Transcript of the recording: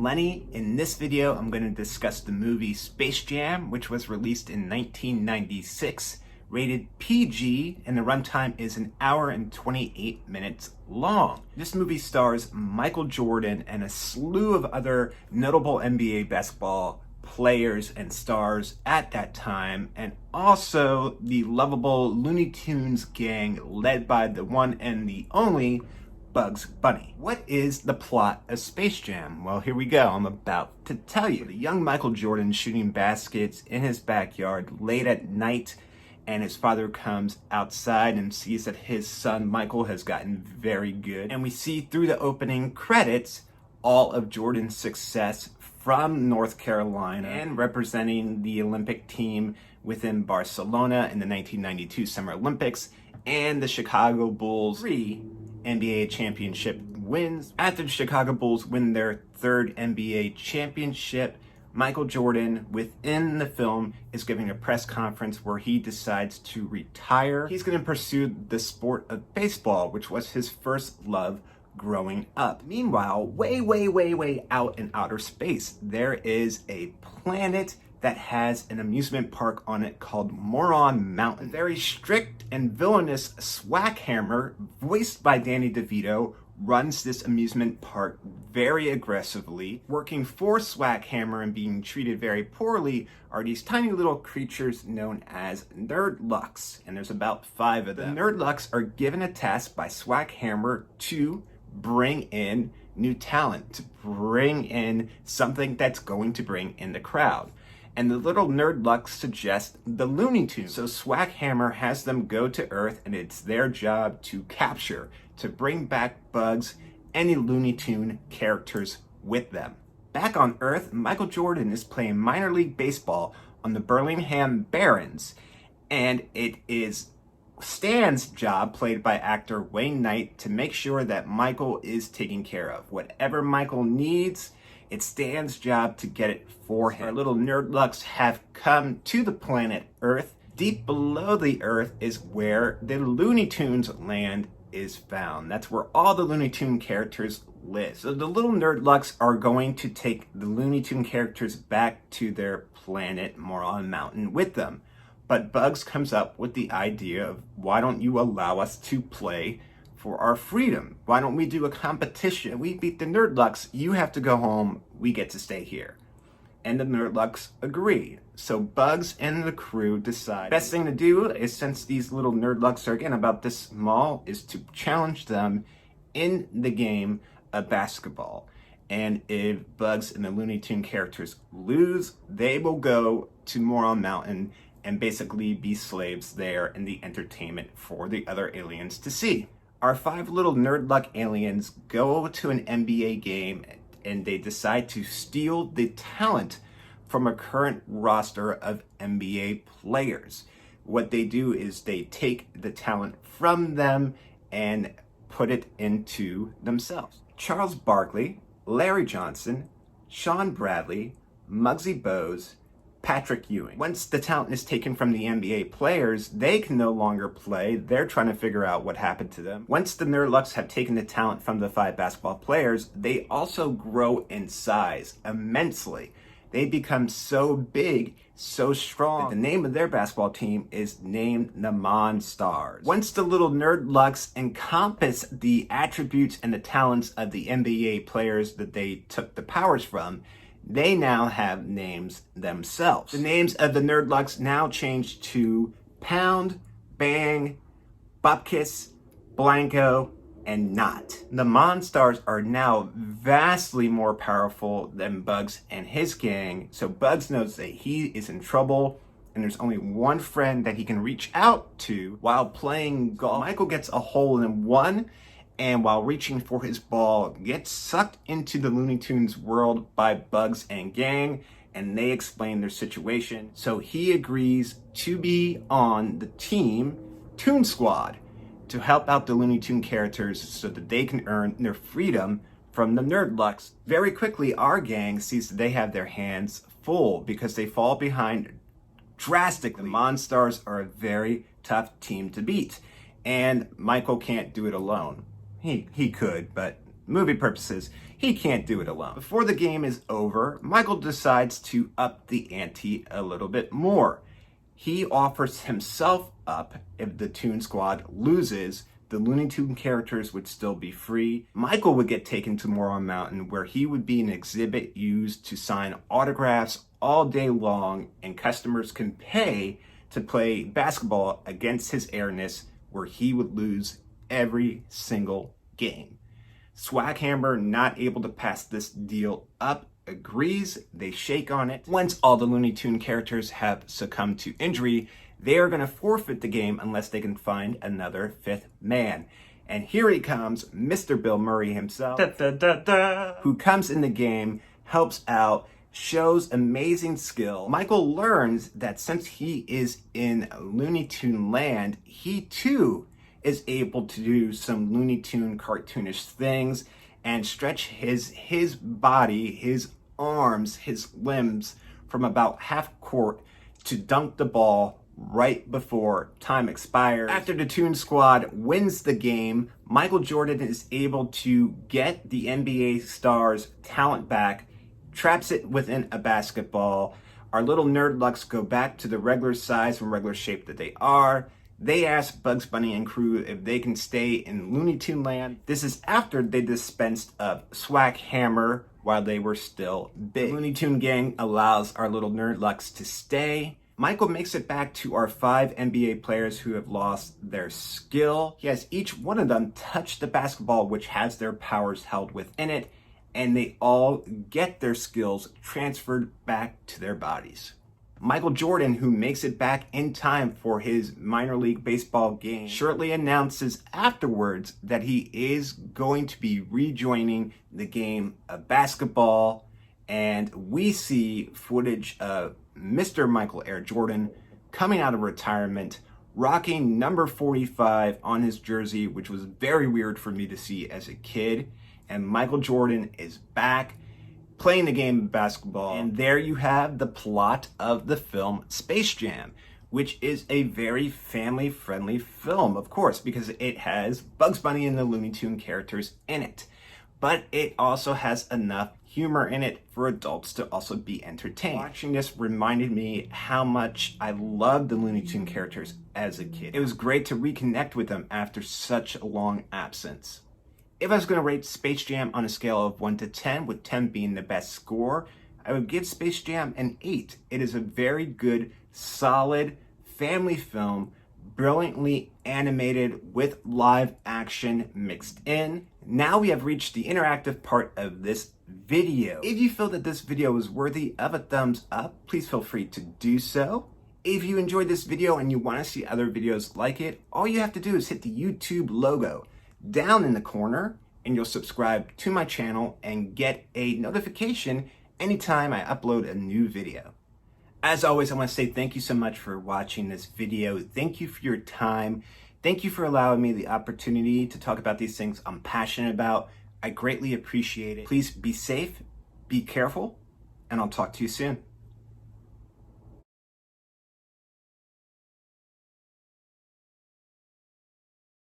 Lenny. In this video, I'm going to discuss the movie Space Jam, which was released in 1996, rated PG, and the runtime is an hour and 28 minutes long. This movie stars Michael Jordan and a slew of other notable NBA basketball players and stars at that time, and also the lovable Looney Tunes gang led by the one and the only Bugs Bunny. What is the plot of Space Jam? Well, here we go. I'm about to tell you. The young Michael Jordan shooting baskets in his backyard late at night, and his father comes outside and sees that his son Michael has gotten very good. And we see through the opening credits all of Jordan's success from North Carolina and representing the Olympic team within Barcelona in the 1992 Summer Olympics, and the Chicago Bulls' 3 NBA championship wins. After the Chicago Bulls win their 3rd NBA championship, Michael Jordan, within the film, is giving a press conference where he decides to retire. He's going to pursue the sport of baseball, which was his first love growing up. Meanwhile, way out in outer space, there is a planet that has an amusement park on it called Moron Mountain. Very strict and villainous Swackhammer, voiced by Danny DeVito, runs this amusement park very aggressively. Working for Swackhammer and being treated very poorly are these tiny little creatures known as Nerdlucks, and there's about 5 of them. The Nerdlucks are given a task by Swackhammer to bring in new talent, to bring in something that's going to bring in the crowd. And the little Nerdlucks suggest the Looney Tunes. So Swackhammer has them go to Earth, and it's their job to capture, to bring back Bugs, any Looney Tune characters with them. Back on Earth, Michael Jordan is playing minor league baseball on the Birmingham Barons, and it is Stan's job, played by actor Wayne Knight, to make sure that Michael is taken care of. Whatever Michael needs, it's Stan's job to get it for him. Our little Nerdlucks have come to the planet Earth. Deep below the Earth is where the Looney Tunes land is found. That's where all the Looney Tune characters live. So the little Nerdlucks are going to take the Looney Tune characters back to their planet Moron Mountain with them. But Bugs comes up with the idea of, why don't you allow us to play for our freedom? Why don't we do a competition? We beat the Nerdlucks, you have to go home, we get to stay here. And the Nerdlucks agree. So Bugs and the crew decide best thing to do is, since these little Nerdlucks are again about this small, is to challenge them in the game of basketball. And if Bugs and the Looney Tune characters lose, they will go to Moron Mountain and basically be slaves there in the entertainment for the other aliens to see. Our 5 little Nerdluck aliens go to an NBA game, and they decide to steal the talent from a current roster of NBA players. What they do is they take the talent from them and put it into themselves. Charles Barkley, Larry Johnson, Sean Bradley, Muggsy Bogues, Patrick Ewing. Once the talent is taken from the NBA players, they can no longer play. They're trying to figure out what happened to them. Once the Nerdlucks have taken the talent from the 5 basketball players, they also grow in size immensely. They become so big, so strong, that the name of their basketball team is named the Monstars. Once the little Nerdlucks encompass the attributes and the talents of the NBA players that they took the powers from, they now have names themselves. The names of the Nerdlucks now change to Pound, Bang, Bupkis, Blanco, and Knot. The Monstars are now vastly more powerful than Bugs and his gang, so Bugs knows that he is in trouble, and there's only one friend that he can reach out to while playing golf. Michael gets a hole in one, and while reaching for his ball, gets sucked into the Looney Tunes world by Bugs and gang, and they explain their situation. So he agrees to be on the team Toon Squad to help out the Looney Tune characters so that they can earn their freedom from the Nerdlucks. Very quickly, our gang sees that they have their hands full because they fall behind drastically. The Monstars are a very tough team to beat, and Michael can't do it alone. He could, but movie purposes, he can't do it alone. Before the game is over, Michael decides to up the ante a little bit more. He offers himself up if the Toon Squad loses. The Looney Tune characters would still be free. Michael would get taken to Moron Mountain, where he would be an exhibit used to sign autographs all day long, and customers can pay to play basketball against his airness, where he would lose every single game. Swaghammer, not able to pass this deal up, agrees. They shake on it. Once all the Looney Tune characters have succumbed to injury, they are going to forfeit the game unless they can find another fifth man. And here he comes, Mr. Bill Murray himself, who comes in the game, helps out, shows amazing skill. Michael learns that since he is in Looney Tune land, he too is able to do some Looney Tune cartoonish things and stretch his body, his arms, his limbs from about half court to dunk the ball right before time expires. After the Toon Squad wins the game, Michael Jordan is able to get the NBA star's talent back, traps it within a basketball. Our little nerd lucks go back to the regular size and regular shape that they are. They ask Bugs Bunny and crew if they can stay in Looney Tune land. This is after they dispensed of Swaghammer while they were still big. The Looney Tune gang allows our little nerd lucks to stay. Michael makes it back to our 5 NBA players who have lost their skill. He has each one of them touch the basketball, which has their powers held within it, and they all get their skills transferred back to their bodies. Michael Jordan, who makes it back in time for his minor league baseball game, shortly announces afterwards that he is going to be rejoining the game of basketball, and we see footage of Mr. Michael Air Jordan coming out of retirement, rocking number 45 on his jersey, which was very weird for me to see as a kid. And Michael Jordan is back playing the game of basketball. And there you have the plot of the film Space Jam, which is a very family-friendly film, of course, because it has Bugs Bunny and the Looney Tune characters in it. But it also has enough humor in it for adults to also be entertained. Watching this reminded me how much I loved the Looney Tune characters as a kid. It was great to reconnect with them after such a long absence. If I was going to rate Space Jam on a scale of 1 to 10, with 10 being the best score, I would give Space Jam an 8. It is a very good, solid family film, brilliantly animated with live action mixed in. Now we have reached the interactive part of this video. If you feel that this video was worthy of a thumbs up, please feel free to do so. If you enjoyed this video and you want to see other videos like it, all you have to do is hit the YouTube logo down in the corner and you'll subscribe to my channel and get a notification anytime I upload a new video. As always, I want to say thank you so much for watching this video. Thank you for your time. Thank you for allowing me the opportunity to talk about these things I'm passionate about. I greatly appreciate it. Please be safe, be careful, and I'll talk to you soon.